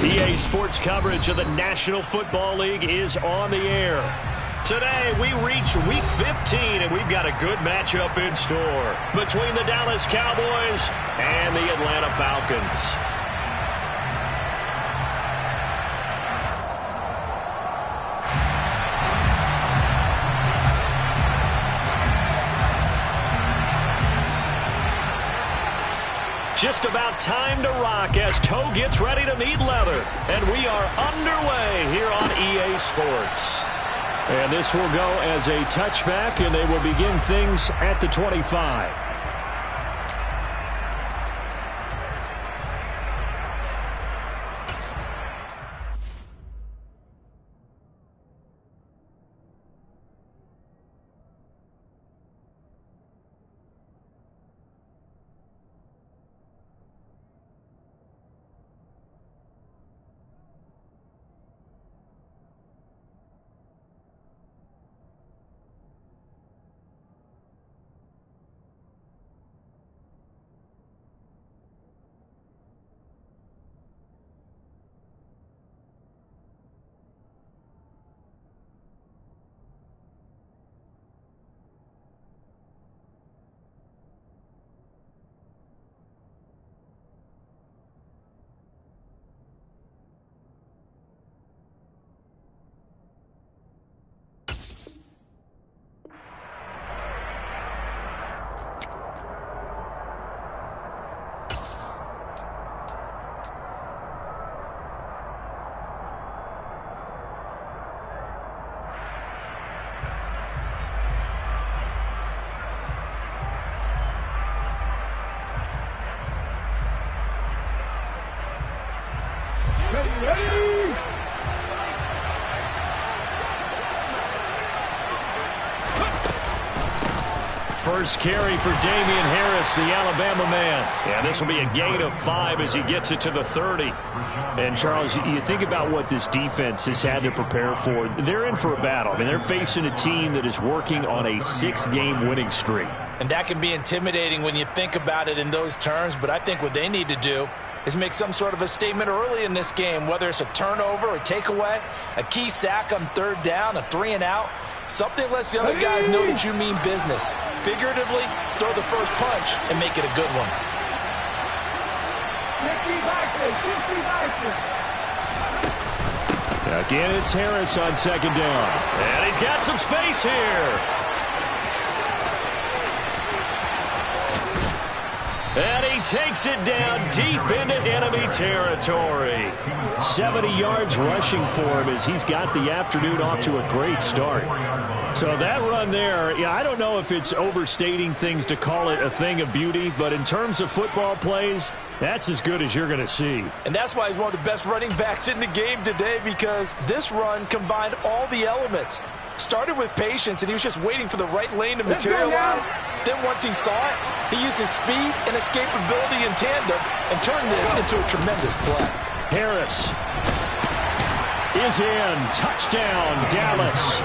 EA Sports coverage of the National Football League is on the air. Today, we reach Week 15, and we've got a good matchup in store between the Dallas Cowboys and the Atlanta Falcons. Just about time to rock as toe gets ready to meet leather. And we are underway here on EA Sports. And this will go as a touchback, and they will begin things at the 25. First carry for Damian Harris, the Alabama man. Yeah, this will be a gain of 5 as he gets it to the 30. And, Charles, you think about what this defense has had to prepare for. They're in for a battle. I mean, they're facing a team that is working on a 6-game winning streak. And that can be intimidating when you think about it in those terms, but I think what they need to do is make some sort of a statement early in this game, whether it's a turnover, a takeaway, a key sack on third down, a 3-and-out. Something lets the other guys know that you mean business. Figuratively, throw the first punch and make it a good one. Again, it's Harris on second down. And he's got some space here. And he takes it down deep into enemy territory. 70 yards rushing for him as he's got the afternoon off to a great start. So that run there, yeah, I don't know if it's overstating things to call it a thing of beauty, but in terms of football plays, that's as good as you're going to see. And that's why he's one of the best running backs in the game today, because this run combined all the elements. Started with patience, and he was just waiting for the right lane to materialize. Then once he saw it, he used his speed and escapability in tandem and turned this into a tremendous play. Harris is in. Touchdown, Dallas.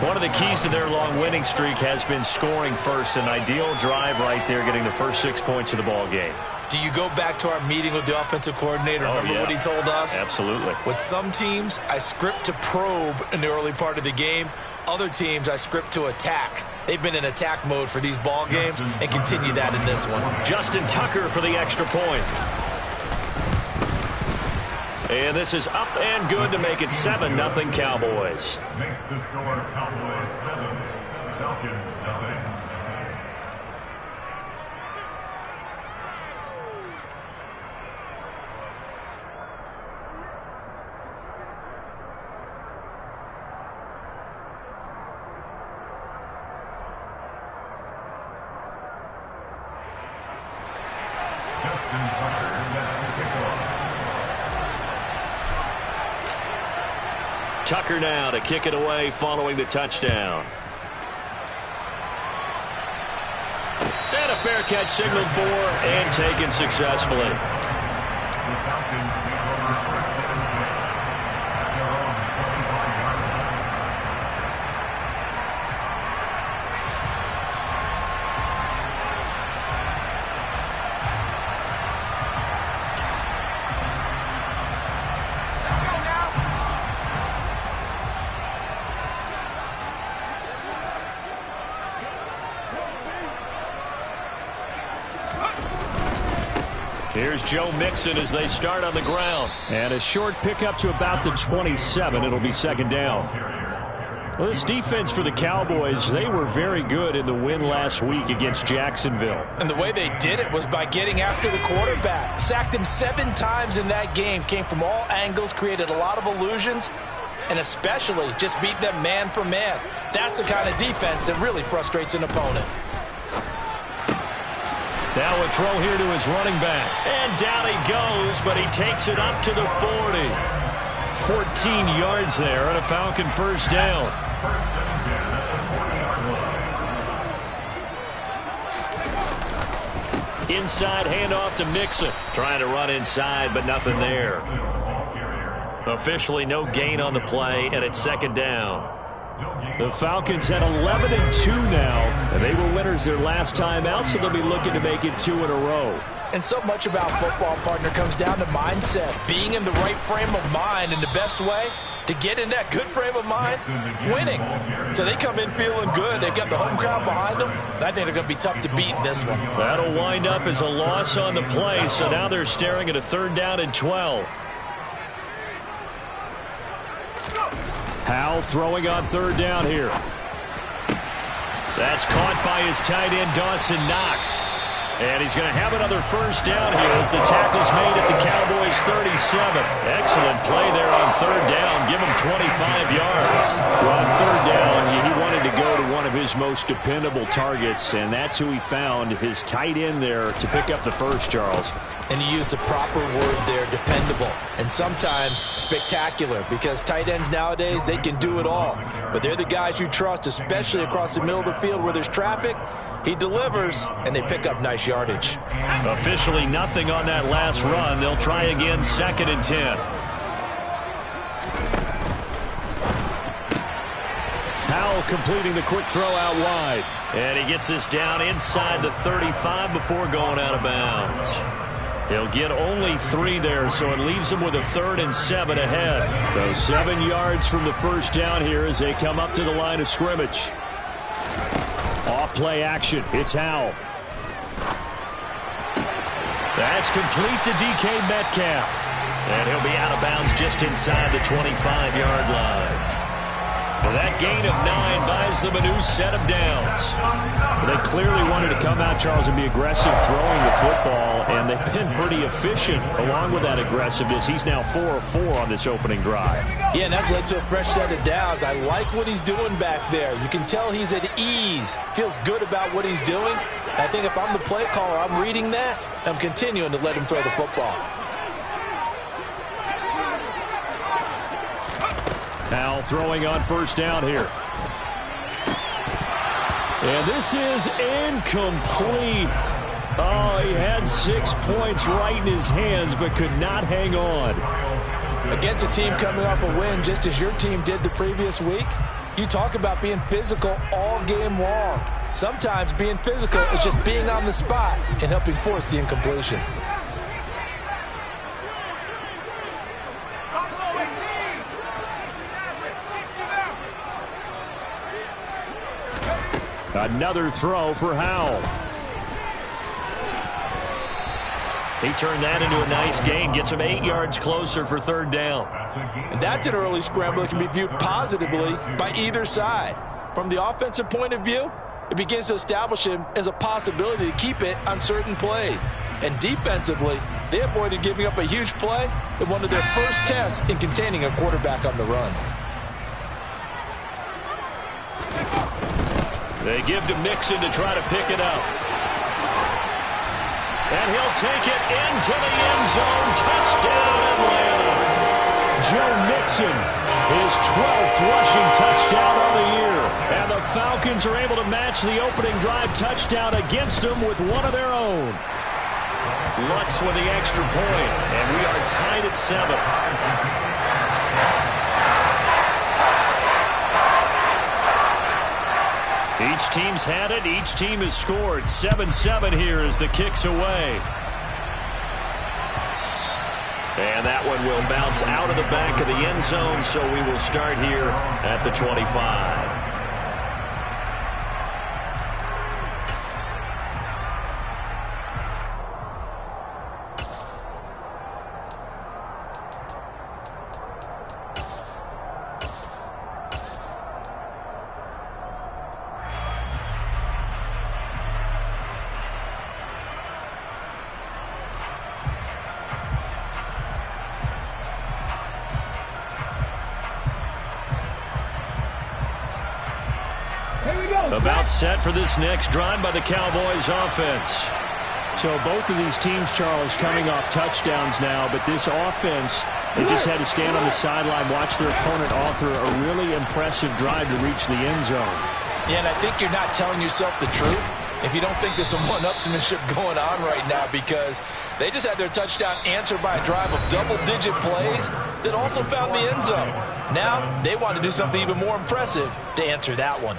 One of the keys to their long winning streak has been scoring first. An ideal drive right there, getting the first 6 points of the ball game. Do you go back to our meeting with the offensive coordinator? Remember what he told us? Absolutely. With some teams, I script to probe in the early part of the game. Other teams, I script to attack. They've been in attack mode for these ball games and continue that in this one. Justin Tucker for the extra point. And this is up and good to make it 7-0 Cowboys. Makes the score Cowboys 7, Falcons 0. Tucker now to kick it away following the touchdown. And a fair catch signaled for and taken successfully. Here's Joe Mixon as they start on the ground. And a short pickup to about the 27. It'll be second down. Well, this defense for the Cowboys, they were very good in the win last week against Jacksonville. And the way they did it was by getting after the quarterback. Sacked him 7 times in that game. Came from all angles, created a lot of illusions, and especially just beat them man for man. That's the kind of defense that really frustrates an opponent. Now a throw here to his running back. And down he goes, but he takes it up to the 40. 14 yards there and a Falcon first down. Inside handoff to Mixon. Trying to run inside, but nothing there. Officially no gain on the play, and it's second down. The Falcons at 11-2 now, and they were winners their last time out, so they'll be looking to make it 2 in a row. And so much about football, partner, comes down to mindset. Being in the right frame of mind, and the best way to get in that good frame of mind, winning. So they come in feeling good. They've got the home crowd behind them, and I think they're going to be tough to beat in this one. That'll wind up as a loss on the play, so now they're staring at a 3rd down and 12. Howell throwing on 3rd down here. That's caught by his tight end, Dawson Knox. And he's going to have another first down here as the tackle's made at the Cowboys' 37. Excellent play there on 3rd down. Give him 25 yards. Well, on 3rd down, he wanted to go to one of his most dependable targets, and that's who he found, his tight end there, to pick up the first, Charles. And you use the proper word there, dependable, and sometimes spectacular, because tight ends nowadays, they can do it all. But they're the guys you trust, especially across the middle of the field where there's traffic. He delivers, and they pick up nice yardage. Officially nothing on that last run. They'll try again, 2nd and 10. Howell completing the quick throw out wide. And he gets this down inside the 35 before going out of bounds. He'll get only 3 there, so it leaves him with a 3rd and 7 ahead. So 7 yards from the first down here as they come up to the line of scrimmage. Off play action. It's Howell. That's complete to DK Metcalf. And he'll be out of bounds just inside the 25-yard line. Well, that gain of 9 buys them a new set of downs. Well, they clearly wanted to come out, Charles, and be aggressive throwing the football, and they've been pretty efficient along with that aggressive-ness. He's now 4 of 4 on this opening drive. Yeah, and that's led to a fresh set of downs. I like what he's doing back there. You can tell he's at ease, feels good about what he's doing. I think if I'm the play caller, I'm reading that, and I'm continuing to let him throw the football. Howell throwing on first down here. And this is incomplete. Oh, he had 6 points right in his hands, but could not hang on. Against a team coming off a win, just as your team did the previous week, you talk about being physical all game long. Sometimes being physical is just being on the spot and helping force the incompletion. Another throw for Howell. He turned that into a nice gain, gets him 8 yards closer for 3rd down. And that's an early scramble that can be viewed positively by either side. From the offensive point of view, it begins to establish him as a possibility to keep it on certain plays. And defensively, they avoided giving up a huge play in one of their first tests in containing a quarterback on the run. They give to Mixon to try to pick it up. And he'll take it into the end zone. Touchdown, Atlanta. Joe Mixon, his 12th rushing touchdown on the year. And the Falcons are able to match the opening drive touchdown against them with one of their own. Lutz with the extra point, and we are tied at 7. Each team's had it. Each team has scored. 7-7 here as the kick's away. And that one will bounce out of the back of the end zone, so we will start here at the 25. about set for this next drive by the Cowboys offense. So both of these teams, Charles, coming off touchdowns now, but this offense, they just had to stand on the sideline, watch their opponent author a really impressive drive to reach the end zone. Yeah, and I think you're not telling yourself the truth if you don't think there's some one-upsmanship going on right now, because they just had their touchdown answered by a drive of double-digit plays that also found the end zone. Now they want to do something even more impressive to answer that one.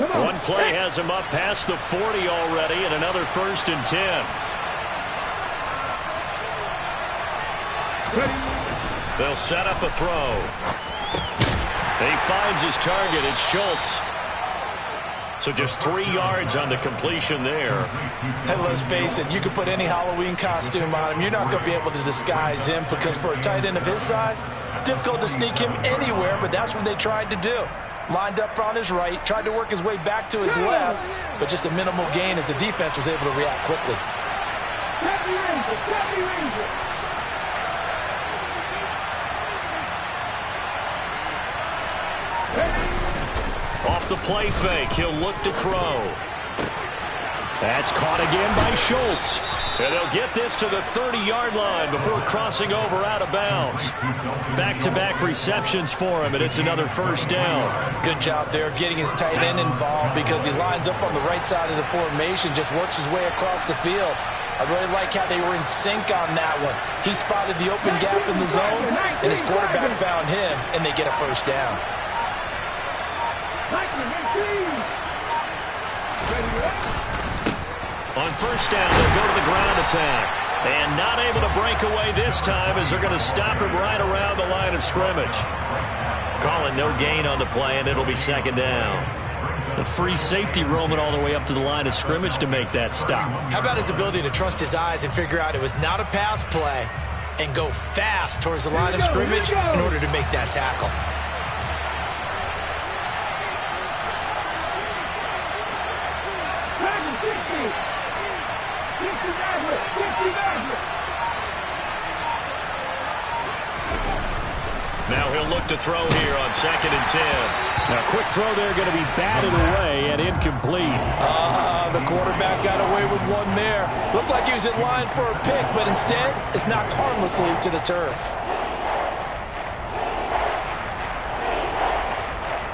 One play has him up past the 40 already, and another 1st and 10. They'll set up a throw. He finds his target. It's Schultz. So just 3 yards on the completion there. And let's face it, you can put any Halloween costume on him. You're not going to be able to disguise him, because for a tight end of his size, difficult to sneak him anywhere, but that's what they tried to do. Lined up on his right, tried to work his way back to his left, but just a minimal gain as the defense was able to react quickly. Off the play fake, he'll look to throw. That's caught again by Schultz. And they'll get this to the 30-yard line before crossing over out of bounds. Back-to-back receptions for him, and it's another 1st down. Good job there of getting his tight end involved, because he lines up on the right side of the formation, just works his way across the field. I really like how they were in sync on that one. He spotted the open gap in the zone, and his quarterback found him, and they get a 1st down. On 1st down, they'll go to the ground attack. And not able to break away this time, as they're going to stop him right around the line of scrimmage. Calling no gain on the play, and it'll be 2nd down. The free safety roaming all the way up to the line of scrimmage to make that stop. How about his ability to trust his eyes and figure out it was not a pass play and go fast towards the line of scrimmage in order to make that tackle? Now he'll look to throw here on 2nd and 10. Now, quick throw there, going to be batted away and incomplete. The quarterback got away with one there. Looked like he was in line for a pick, but instead, it's knocked harmlessly to the turf.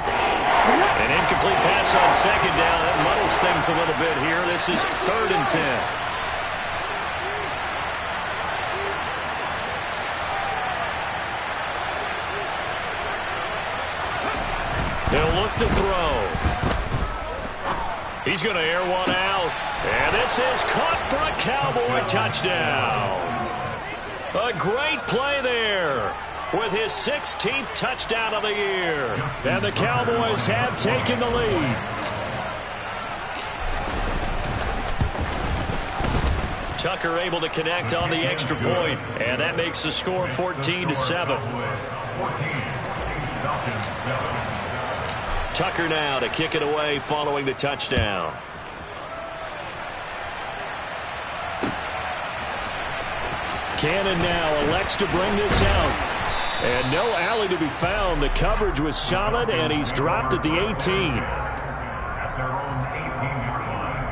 An incomplete pass on 2nd down. That muddles things a little bit here. This is 3rd and 10. He'll look to throw. He's going to air one out. And this is caught for a Cowboy touchdown. A great play there with his 16th touchdown of the year. And the Cowboys have taken the lead. Tucker able to connect on the extra point. And that makes the score 14-7. Tucker now to kick it away following the touchdown. Cannon now elects to bring this out. And no alley to be found. The coverage was solid, and he's dropped at the 18. At their own 18-yard line.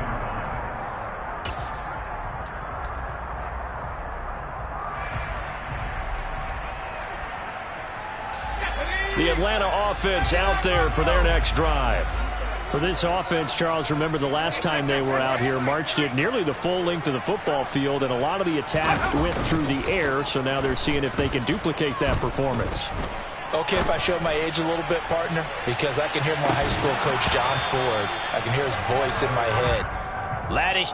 The Atlanta offense out there for their next drive. For this offense, Charles, remember the last time they were out here, marched it nearly the full length of the football field, and a lot of the attack went through the air, so now they're seeing if they can duplicate that performance. Okay, if I show my age a little bit, partner, because I can hear my high school coach, John Ford. I can hear his voice in my head. Laddie,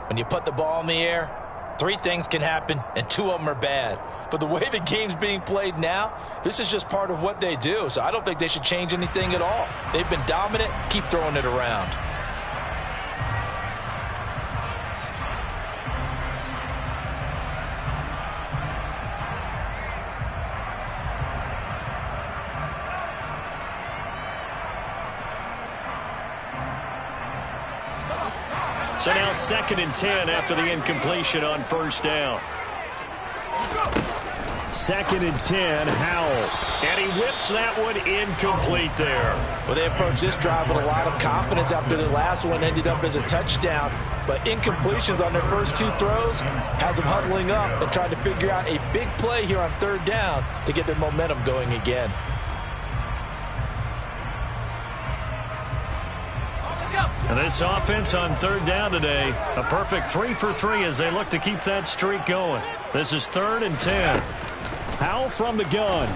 when you put the ball in the air, 3 things can happen, and 2 of them are bad. But the way the game's being played now, this is just part of what they do. So I don't think they should change anything at all. They've been dominant. Keep throwing it around. So now 2nd and 10 after the incompletion on first down. 2nd and 10, Howell. And he whips that one incomplete there. Well, they approached this drive with a lot of confidence after their last one ended up as a touchdown. But incompletions on their first 2 throws has them huddling up and trying to figure out a big play here on 3rd down to get their momentum going again. And this offense on 3rd down today, a perfect 3 for 3 as they look to keep that streak going. This is 3rd and 10. Howell from the gun.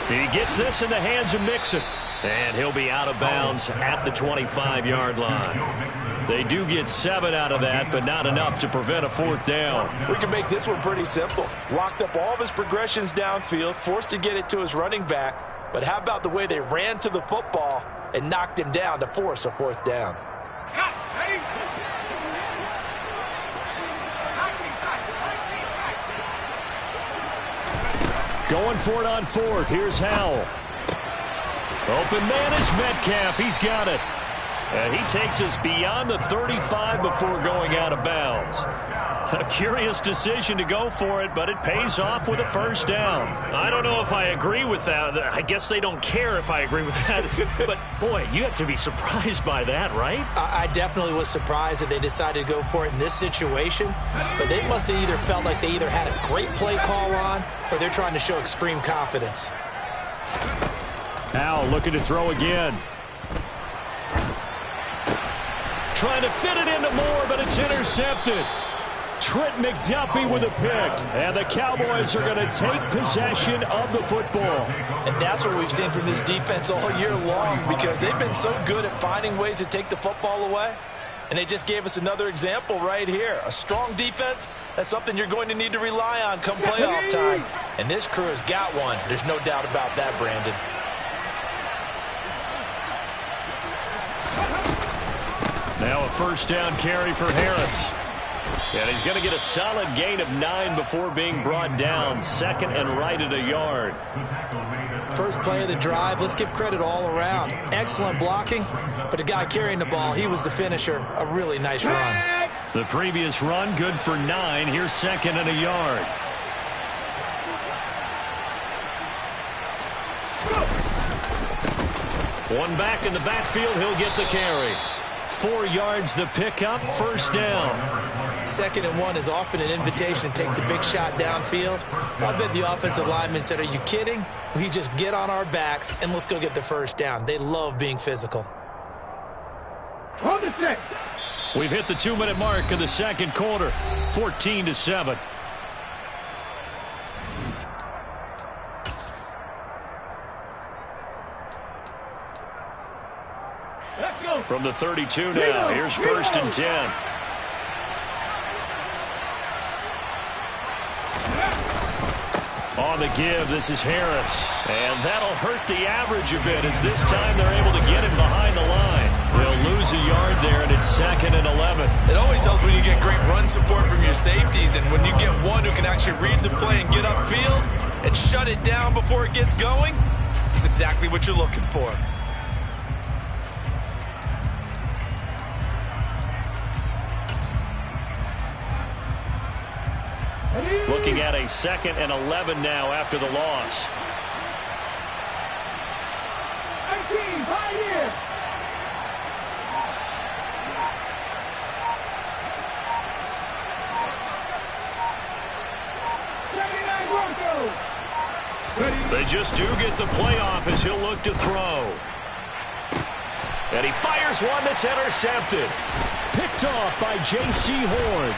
He gets this in the hands of Mixon. And he'll be out of bounds at the 25-yard line. They do get 7 out of that, but not enough to prevent a 4th down. We can make this one pretty simple. Locked up all of his progressions downfield, forced to get it to his running back. But how about the way they ran to the football and knocked him down to force a 4th down? Going for it on 4th. Here's Howell. Open man is Metcalf. He's got it. And he takes us beyond the 35 before going out of bounds. A curious decision to go for it, but it pays off with a 1st down. I don't know if I agree with that. I guess they don't care if I agree with that. But, boy, you have to be surprised by that, right? I definitely was surprised that they decided to go for it in this situation. But they must have either felt like they either had a great play call on or they're trying to show extreme confidence. Howell looking to throw again. Trying to fit it into Moore, but it's intercepted. Trent McDuffie with a pick. And the Cowboys are going to take possession of the football. And that's what we've seen from this defense all year long because they've been so good at finding ways to take the football away. And they just gave us another example right here. A strong defense, that's something you're going to need to rely on come playoff time. And this crew has got one. There's no doubt about that, Brandon. Now a 1st down carry for Harris. And he's going to get a solid gain of 9 before being brought down. 2nd and right at a yard. First play of the drive, let's give credit all around. Excellent blocking, but the guy carrying the ball, he was the finisher. A really nice run. The previous run, good for 9. Here's 2nd and a yard. One back in the backfield, he'll get the carry. 4 yards the pickup, 1st down. 2nd and 1 is often an invitation to take the big shot downfield. I bet the offensive lineman said, are you kidding? We just get on our backs and let's go get the 1st down. They love being physical. We've hit the 2-minute mark of the 2nd quarter, 14-7. From the 32 now, here's 1st and 10. On the give, this is Harris. And that'll hurt the average a bit as this time they're able to get him behind the line. They'll lose a yard there, and it's 2nd and 11. It always helps when you get great run support from your safeties, and when you get one who can actually read the play and get upfield and shut it down before it gets going, that's exactly what you're looking for. Looking at a 2nd and 11 now after the loss. 19, right here. They just do get the playoff as he'll look to throw. And he fires one that's intercepted. Picked off by J.C. Horn.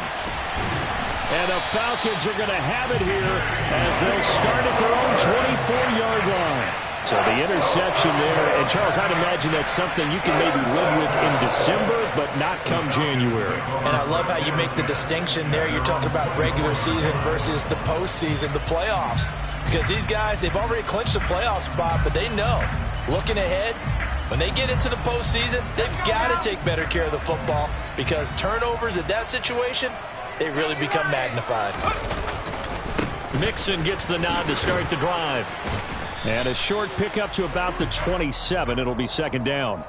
And the Falcons are going to have it here as they'll start at their own 24-yard line. So the interception there. And, Charles, I'd imagine that's something you can maybe live with in December, but not come January. And I love how you make the distinction there. You're talking about regular season versus the postseason, the playoffs. Because these guys, they've already clinched the playoff spot, but they know, looking ahead, when they get into the postseason, they've got to take better care of the football because turnovers in that situation, they really become magnified. Mixon gets the nod to start the drive. And a short pickup to about the 27. It'll be 2nd down.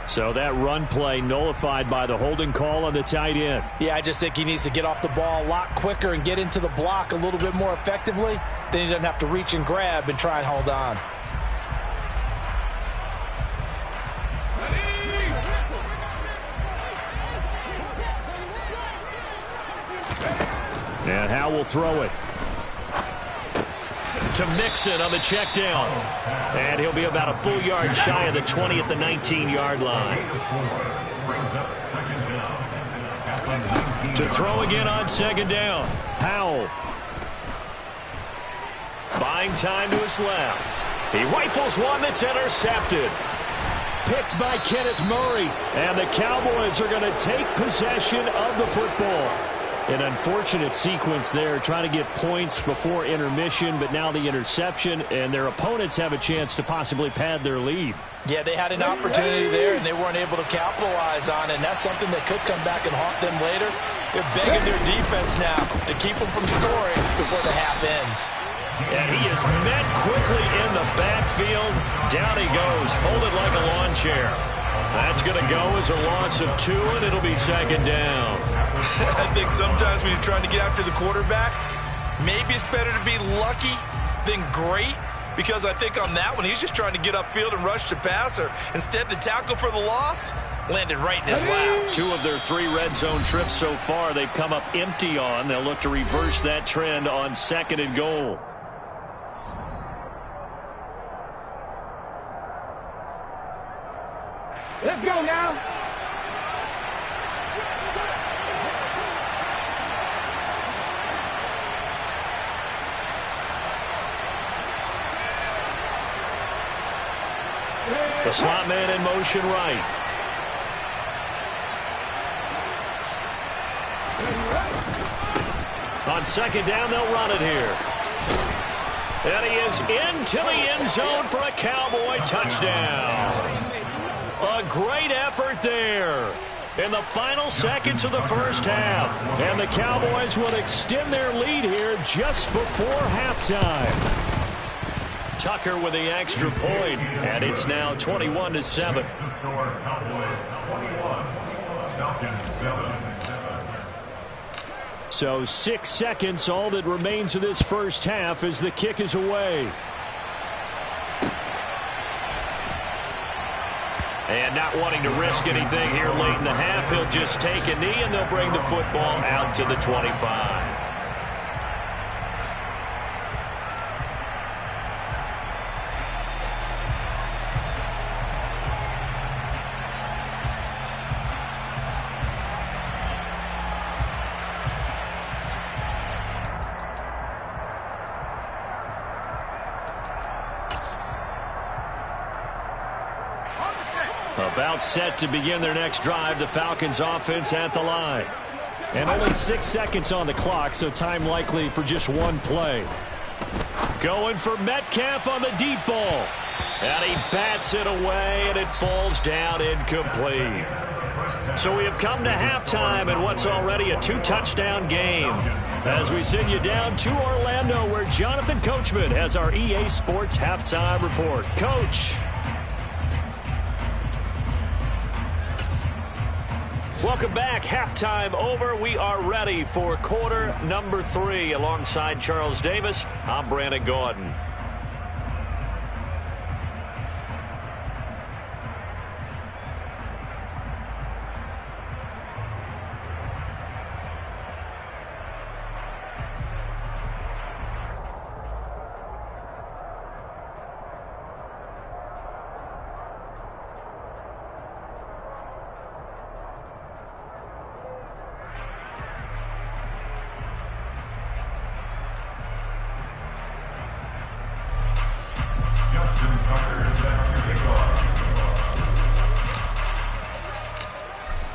So that run play nullified by the holding call on the tight end. Yeah, I just think he needs to get off the ball a lot quicker and get into the block a little bit more effectively. Then he doesn't have to reach and grab and try and hold on. And Howe will throw it to Mixon on the check down. And he'll be about a full yard shy of the 20 at the 19-yard line. To throw again on second down. Howell. Buying time to his left. He rifles one that's intercepted. Picked by Kenneth Murray. And the Cowboys are going to take possession of the football. An unfortunate sequence there, trying to get points before intermission, but now the interception, and their opponents have a chance to possibly pad their lead. Yeah, they had an opportunity there, and they weren't able to capitalize on it, and that's something that could come back and haunt them later. They're begging their defense now to keep them from scoring before the half ends. And he is met quickly in the backfield. Down he goes, folded like a lawn chair. That's going to go as a loss of 2, and it'll be second down. I think sometimes when you're trying to get after the quarterback, maybe it's better to be lucky than great, because I think on that one, he's just trying to get upfield and rush the passer. Instead, the tackle for the loss landed right in his lap. 2 of their 3 red zone trips so far, they've come up empty on. They'll look to reverse that trend on second and goal. Let's go now. The slot man in motion right. On second down, they'll run it here. And he is into the end zone for a Cowboy touchdown. A great effort there in the final seconds of the first half. And the Cowboys will extend their lead here just before halftime. Tucker with the extra point, and it's now 21-7. So 6 seconds, all that remains of this first half as the kick is away. And not wanting to risk anything here late in the half, he'll just take a knee, and they'll bring the football out to the 25. About set to begin their next drive, the Falcons offense at the line. And only 6 seconds on the clock, so time likely for just one play. Going for Metcalf on the deep ball. And he bats it away, and it falls down incomplete. So we have come to halftime in what's already a 2-touchdown game. As we send you down to Orlando, where Jonathan Coachman has our EA Sports halftime report. Coach. Welcome back. Halftime over. We are ready for quarter number 3. Alongside Charles Davis, I'm Brandon Gordon.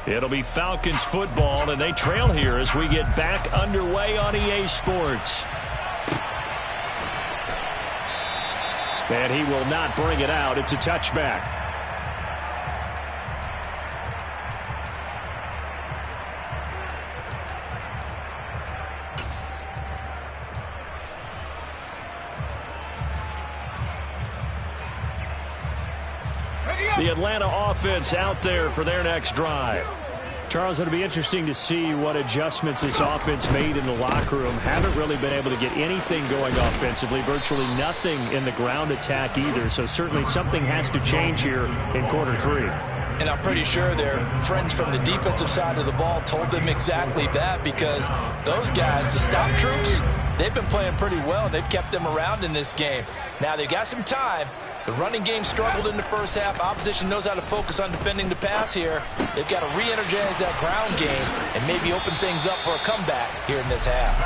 It'll be Falcons football, and they trail here as we get back underway on EA Sports. And he will not bring it out. It's a touchback. The Atlanta offense out there for their next drive. Charles, it'll be interesting to see what adjustments this offense made in the locker room. Haven't really been able to get anything going offensively, virtually nothing in the ground attack either. So certainly something has to change here in quarter three. And I'm pretty sure their friends from the defensive side of the ball told them exactly that, because those guys, the stop troops, they've been playing pretty well. They've kept them around in this game. Now they've got some time. The running game struggled in the first half. Opposition knows how to focus on defending the pass here. They've got to re-energize that ground game and maybe open things up for a comeback here in this half.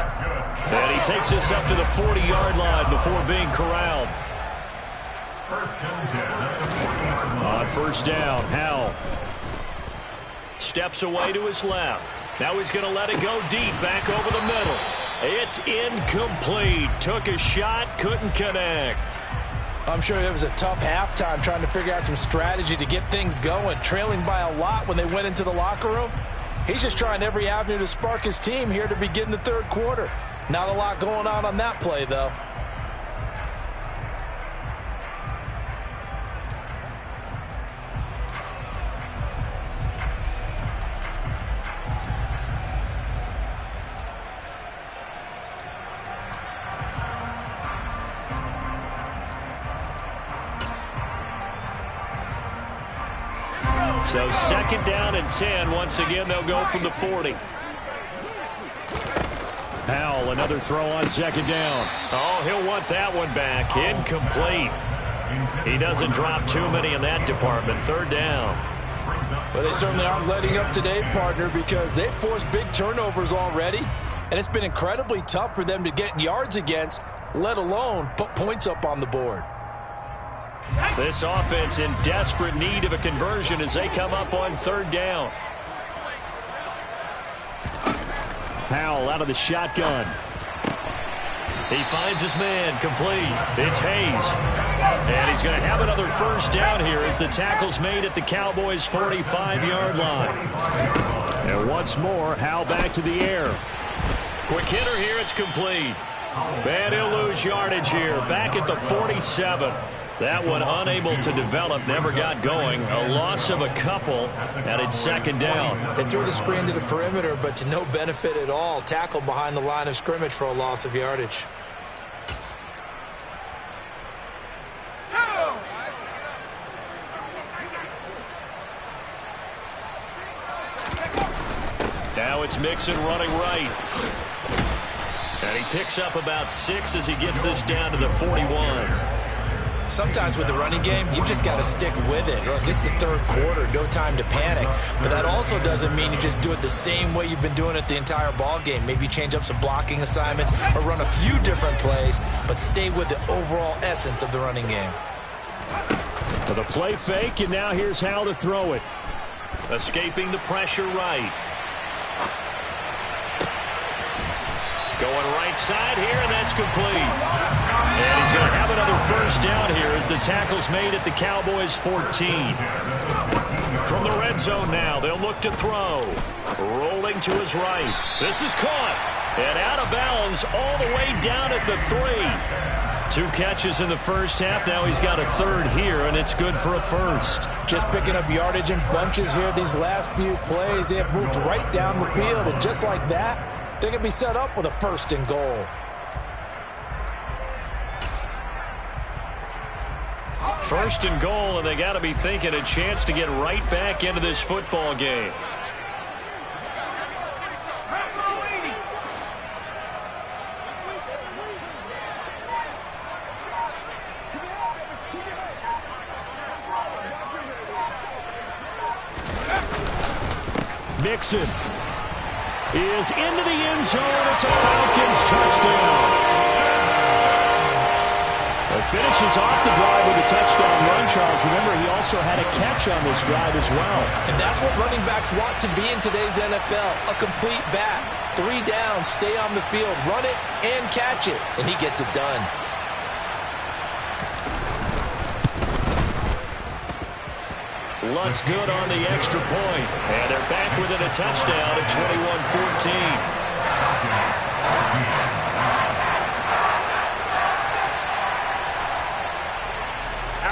And he takes us up to the 40-yard line before being corralled. On first down, Howell steps away to his left. Now he's going to let it go deep, back over the middle. It's incomplete. Took a shot, couldn't connect. I'm sure it was a tough halftime trying to figure out some strategy to get things going, trailing by a lot when they went into the locker room. He's just trying every avenue to spark his team here to begin the third quarter. Not a lot going on that play, though. So second down and 10. Once again, they'll go from the 40. Howell, another throw on second down. Oh, he'll want that one back. Incomplete. He doesn't drop too many in that department. Third down. Well, they certainly aren't letting up today, partner, because they've forced big turnovers already, and it's been incredibly tough for them to get yards against, let alone put points up on the board. This offense in desperate need of a conversion as they come up on third down. Howell out of the shotgun. He finds his man, complete. It's Hayes. And he's going to have another first down here as the tackle's made at the Cowboys' 45-yard line. And once more, Howell back to the air. Quick hitter here, it's complete. And he'll lose yardage here, back at the 47. That one unable to develop, never got going. A loss of a couple, and it's second down. They threw the screen to the perimeter, but to no benefit at all. Tackled behind the line of scrimmage for a loss of yardage. Now it's Mixon running right. And he picks up about 6 as he gets this down to the 41. Sometimes with the running game, you've just got to stick with it. Look, it's the third quarter, no time to panic. But that also doesn't mean you just do it the same way you've been doing it the entire ball game. Maybe change up some blocking assignments or run a few different plays, but stay with the overall essence of the running game. For the play fake, and now here's how to throw it. Escaping the pressure right. Going right side here, and that's complete. And he's going to have another first down here as the tackle's made at the Cowboys' 14. From the red zone now, they'll look to throw. Rolling to his right. This is caught. And out of bounds all the way down at the 3. 2 catches in the first half. Now he's got a third here, and it's good for a first. Just picking up yardage in bunches here these last few plays. They have moved right down the field, and just like that, they can be set up with a first and goal. First and goal, and they got to be thinking a chance to get right back into this football game. Mixon is into the end zone. It's a Falcons touchdown. Finishes off the drive with a touchdown run, Charles. Remember, he also had a catch on this drive as well. And that's what running backs want to be in today's NFL, a complete back. 3 downs, stay on the field, run it, and catch it. And he gets it done. Lunt's good on the extra point. And they're back within a touchdown at 21-14.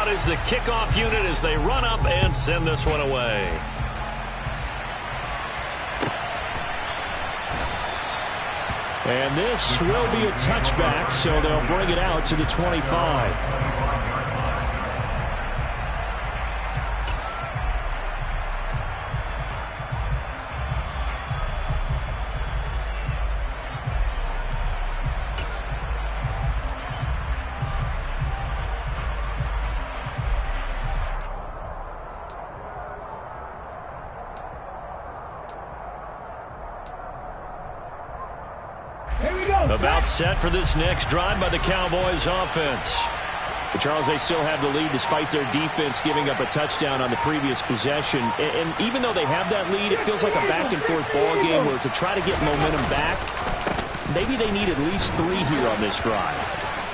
Out is the kickoff unit as they run up and send this one away. And this will be a touchback, so they'll bring it out to the 25. About set for this next drive by the Cowboys offense. But Charles, they still have the lead despite their defense giving up a touchdown on the previous possession. And even though they have that lead, it feels like a back-and-forth ball game where to try to get momentum back, maybe they need at least 3 here on this drive.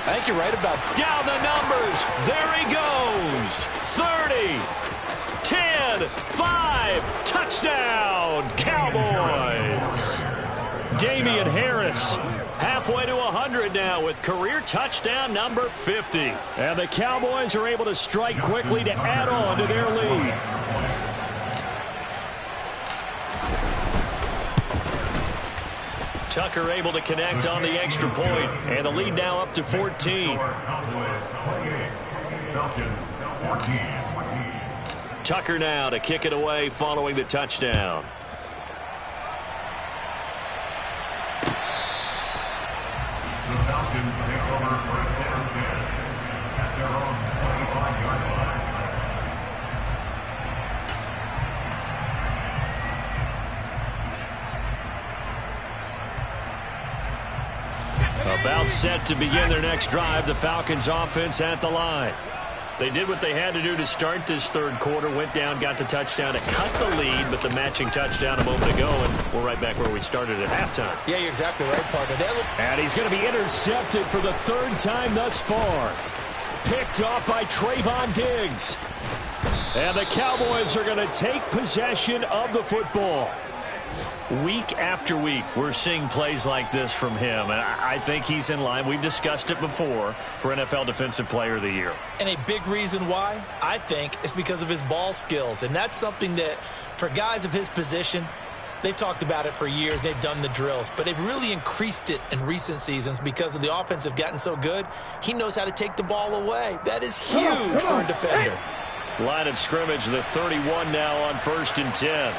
I think you're right about down the numbers. There he goes. 30, 10, 5, touchdown, Cowboys. Damian Harris halfway to 100 now with career touchdown number 50. And the Cowboys are able to strike quickly to add on to their lead. Tucker able to connect on the extra point, and the lead now up to 14. Tucker now to kick it away following the touchdown. The Falcons take over first down 10 at their own 25-yard line. About set to begin their next drive, the Falcons offense at the line. They did what they had to do to start this third quarter, went down, got the touchdown to cut the lead, but the matching touchdown a moment ago, and we're right back where we started at halftime. Yeah, you're exactly right, partner. And he's going to be intercepted for the 3rd time thus far. Picked off by Trayvon Diggs. And the Cowboys are going to take possession of the football. Week after week, we're seeing plays like this from him, and I think he's in line. We've discussed it before for NFL Defensive Player of the Year. And a big reason why, I think, is because of his ball skills. And that's something that, for guys of his position, they've talked about it for years. They've done the drills. But they've really increased it in recent seasons because of the offense have gotten so good. He knows how to take the ball away. That is huge for a defender. Line of scrimmage, the 31 now on 1st and 10.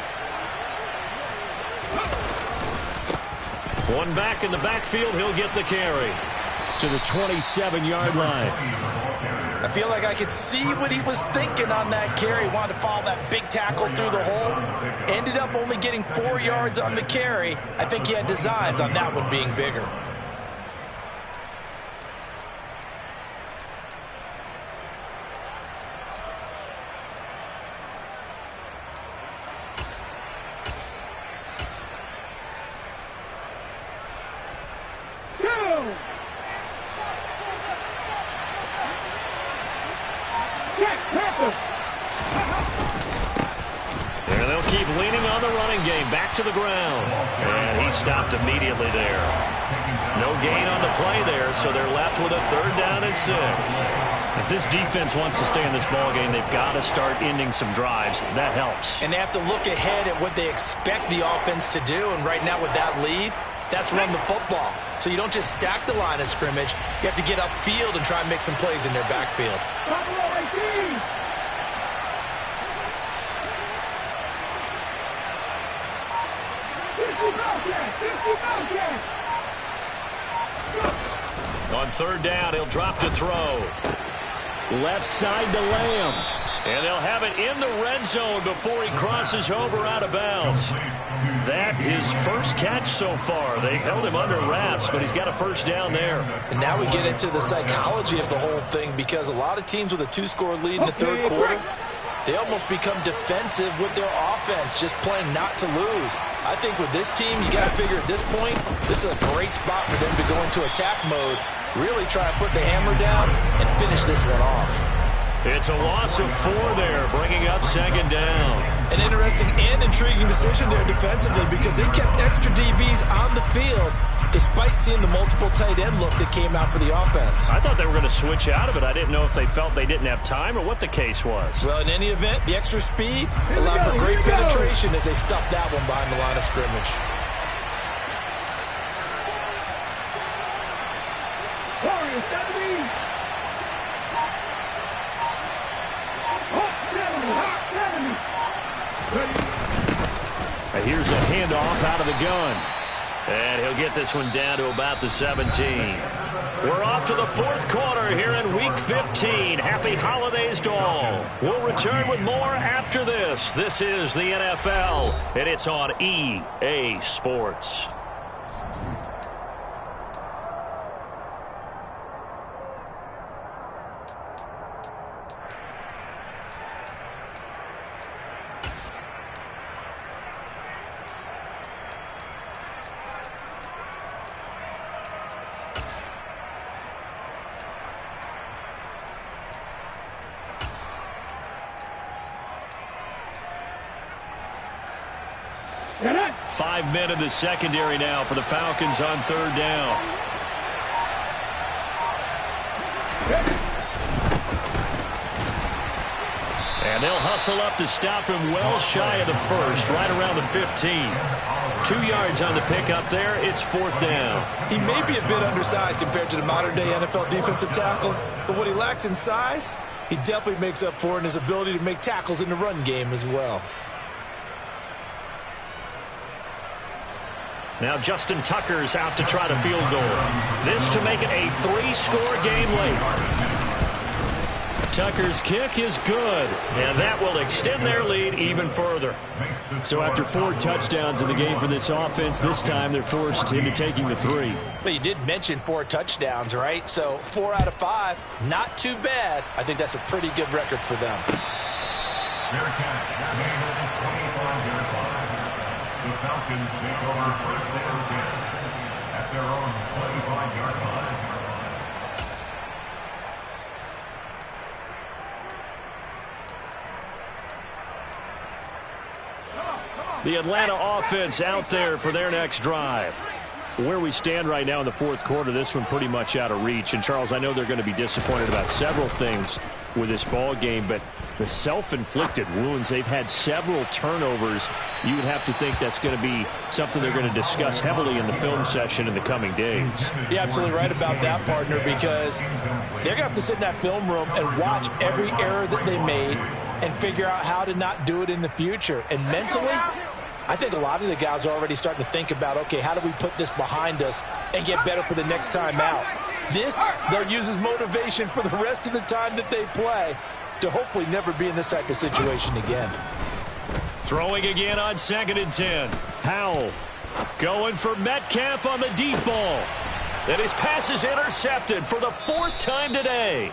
One back in the backfield, he'll get the carry to the 27-yard line. I feel like I could see what he was thinking on that carry. Wanted to follow that big tackle through the hole. Ended up only getting 4 yards on the carry. I think he had designs on that one being bigger. And they'll keep leaning on the running game. Back to the ground. And he stopped immediately there. No gain on the play there, so they're left with a 3rd down and 6. If this defense wants to stay in this ballgame, they've got to start ending some drives. That helps. And they have to look ahead at what they expect the offense to do. And right now with that lead, that's run the football. So you don't just stack the line of scrimmage. You have to get upfield and try and make some plays in their backfield. On 3rd down, he'll drop to throw. Left side to Lamb. And they'll have it in the red zone before he crosses over out of bounds. That his first catch so far. They held him under wraps, but he's got a 1st down there. And now we get into the psychology of the whole thing, because a lot of teams with a 2-score lead in the 3rd quarter, they almost become defensive with their offense, just playing not to lose. I think with this team, you got to figure at this point, this is a great spot for them to go into attack mode, really try and put the hammer down and finish this one off. It's a loss of 4 there, bringing up second down. An interesting and intriguing decision there defensively because they kept extra DBs on the field despite seeing the multiple tight end look that came out for the offense. I thought they were going to switch out of it. I didn't know if they felt they didn't have time or what the case was. Well, in any event, the extra speed allowed for great penetration as they stuffed that one behind the line of scrimmage. Here's a handoff out of the gun. And he'll get this one down to about the 17. We're off to the 4th quarter here in Week 15. Happy holidays to all. We'll return with more after this. This is the NFL, and it's on EA Sports. Five men in the secondary now for the Falcons on 3rd down. And they'll hustle up to stop him well shy of the 1st, right around the 15. 2 yards on the pickup there. It's 4th down. He may be a bit undersized compared to the modern-day NFL defensive tackle, but what he lacks in size, he definitely makes up for in his ability to make tackles in the run game as well. Now Justin Tucker's out to try the field goal. This to make it a 3-score game late. Tucker's kick is good, and that will extend their lead even further. So after 4 touchdowns in the game for this offense, this time they're forced into taking the 3. But you did mention 4 touchdowns, right? So 4 out of 5, not too bad. I think that's a pretty good record for them. Fair catch. Made at the 25-yard line. The Falcons take over 1st and 10 at their own 25-yard line. The Atlanta offense out there for their next drive. Where we stand right now in the 4th quarter, this one pretty much out of reach. And, Charles, I know they're going to be disappointed about several things with this ball game, but the self-inflicted wounds, they've had several turnovers. You would have to think that's going to be something they're going to discuss heavily in the film session in the coming days. You're absolutely right about that, partner, because they're going to have to sit in that film room and watch every error that they made and figure out how to not do it in the future. And mentally, I think a lot of the guys are already starting to think about, okay, how do we put this behind us and get better for the next time out? This, they'll use as motivation for the rest of the time that they play to hopefully never be in this type of situation again. Throwing again on 2nd and 10. Howell going for Metcalf on the deep ball. And his pass is intercepted for the 4th time today.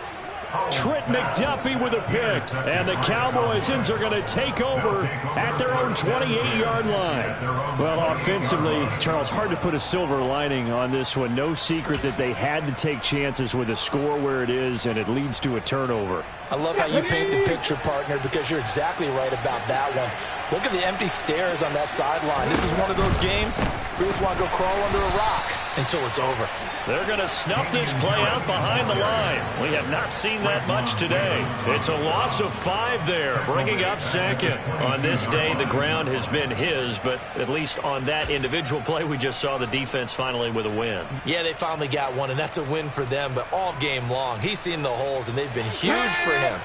Trent McDuffie with a pick, and the Cowboys are going to take over at their own 28-yard line. Well, offensively, Charles, hard to put a silver lining on this one. No secret that they had to take chances with a score where it is, and it leads to a turnover. I love how you paint the picture, partner, because you're exactly right about that one. Look at the empty stares on that sideline. This is one of those games where you just want to go crawl under a rock until it's over. They're going to snuff this play out behind the line. We have not seen that much today. It's a loss of 5 there, bringing up 2nd. On this day, the ground has been his, but at least on that individual play, we just saw the defense finally with a win. Yeah, they finally got one, and that's a win for them, but all game long, he's seen the holes, and they've been huge for him.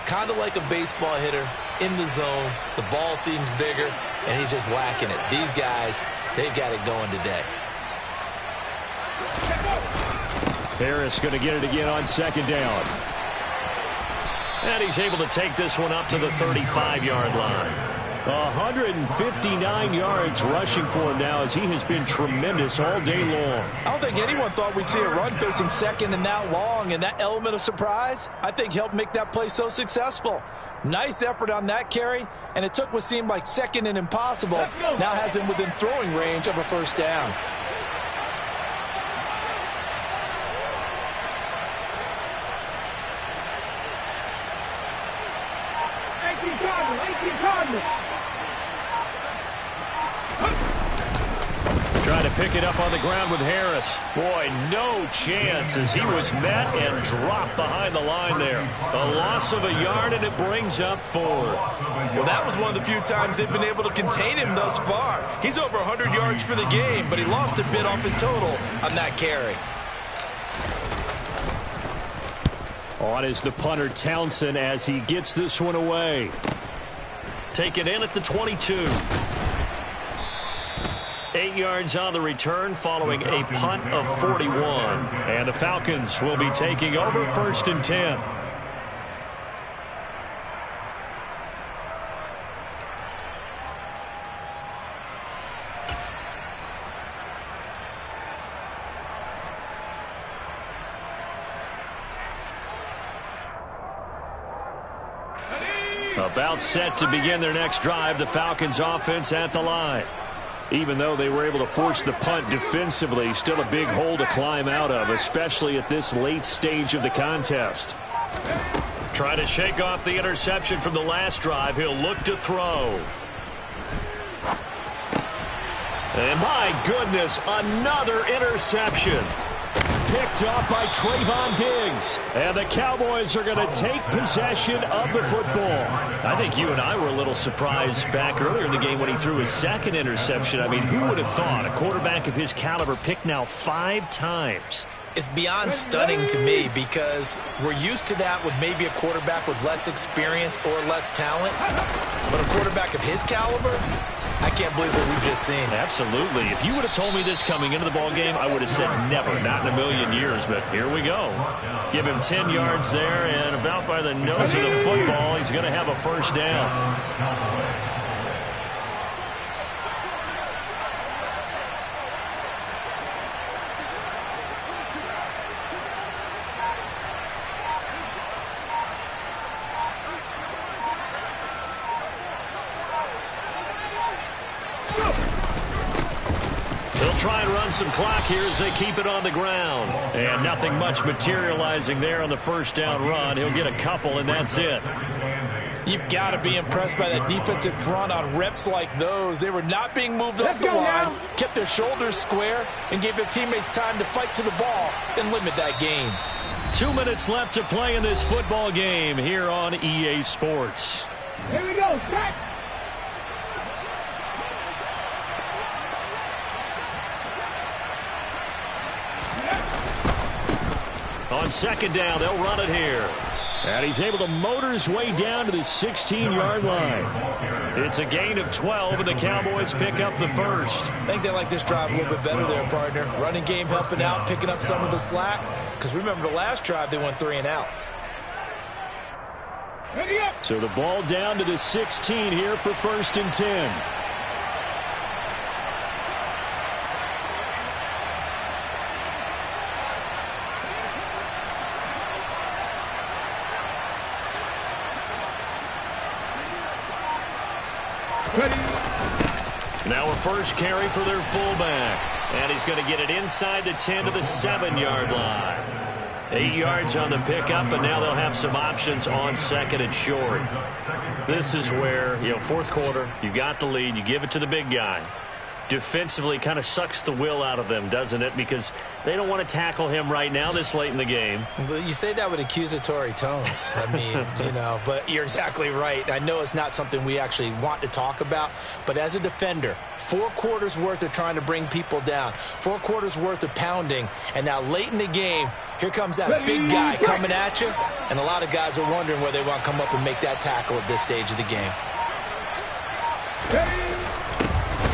Kind of like a baseball hitter in the zone. The ball seems bigger, and he's just whacking it. These guys, they've got it going today. Harris going to get it again on 2nd down. And he's able to take this one up to the 35-yard line. 159 yards rushing for him now as he has been tremendous all day long. I don't think anyone thought we'd see a run facing 2nd and that long, and that element of surprise, I think, helped make that play so successful. Nice effort on that carry, and it took what seemed like 2nd and impossible. Now has him within throwing range of a 1st down. Cardinals. Trying to pick it up on the ground with Harris. Boy, no chance as he was met and dropped behind the line there. A loss of a yard, and it brings up 4th. Well, that was one of the few times they've been able to contain him thus far. He's over 100 yards for the game, but he lost a bit off his total on that carry. On is the punter Townsend as he gets this one away. Taken in at the 22. 8 yards on the return following a punt of 41. And the Falcons will be taking over 1st and 10. About set to begin their next drive, the Falcons offense at the line. Even though they were able to force the punt defensively, still a big hole to climb out of, especially at this late stage of the contest. Trying to shake off the interception from the last drive. He'll look to throw. And my goodness, another interception. Picked off by Trayvon Diggs. And the Cowboys are going to take possession of the football. I think you and I were a little surprised back earlier in the game when he threw his 2nd interception. I mean, who would have thought a quarterback of his caliber picked now 5 times? It's beyond stunning to me because we're used to that with maybe a quarterback with less experience or less talent. But a quarterback of his caliber, I can't believe what we've just seen. Absolutely. If you would have told me this coming into the ballgame, I would have said never, not in a million years. But here we go. Give him 10 yards there, and about by the nose of the football, he's going to have a 1st down. Try and run some clock here as they keep it on the ground. And nothing much materializing there on the 1st down run. He'll get a couple, and that's it. You've got to be impressed by that defensive front on reps like those. They were not being moved off the line, kept their shoulders square, and gave their teammates time to fight to the ball and limit that gain. 2 minutes left to play in this football game here on EA Sports. Here we go, set. On 2nd down, they'll run it here. And he's able to motor his way down to the 16-yard line. It's a gain of 12, and the Cowboys pick up the 1st. I think they like this drive a little bit better there, partner. Running game helping out, picking up some of the slack. Because remember the last drive, they went 3 and out. So the ball down to the 16 here for 1st and 10. Now a 1st carry for their fullback. And he's going to get it inside the 10 to the 7-yard line. 8 yards on the pickup, and now they'll have some options on 2nd and short. This is where, 4th quarter, you got the lead, you give it to the big guy. Defensively kind of sucks the will out of them, doesn't it? Because they don't want to tackle him right now this late in the game. But you say that with accusatory tones. I mean, but you're exactly right. I know it's not something we actually want to talk about, but as a defender, 4 quarters worth of trying to bring people down, 4 quarters worth of pounding, and now late in the game, here comes that big guy coming at you, and a lot of guys are wondering where they want to come up and make that tackle at this stage of the game.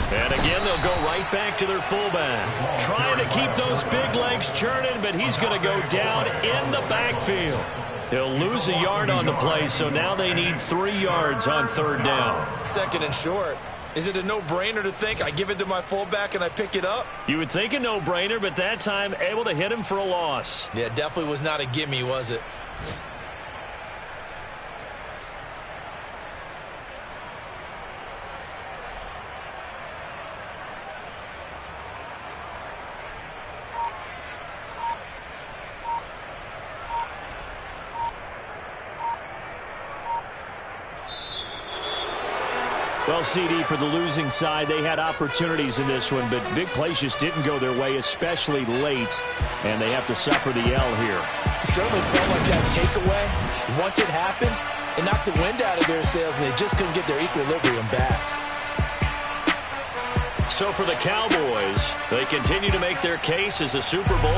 And again, they'll go right back to their fullback. Trying to keep those big legs churning, but he's going to go down in the backfield. He'll lose a yard on the play, so now they need 3 yards on 3rd down. 2nd and short. Is it a no-brainer to think I give it to my fullback and I pick it up? You would think a no-brainer, but that time able to hit him for a loss. Yeah, definitely was not a gimme, was it? Well, CD, for the losing side, they had opportunities in this one, but big plays just didn't go their way, especially late, and they have to suffer the L here. It certainly felt like that takeaway. Once it happened, it knocked the wind out of their sails, and they just couldn't get their equilibrium back. So for the Cowboys, they continue to make their case as a Super Bowl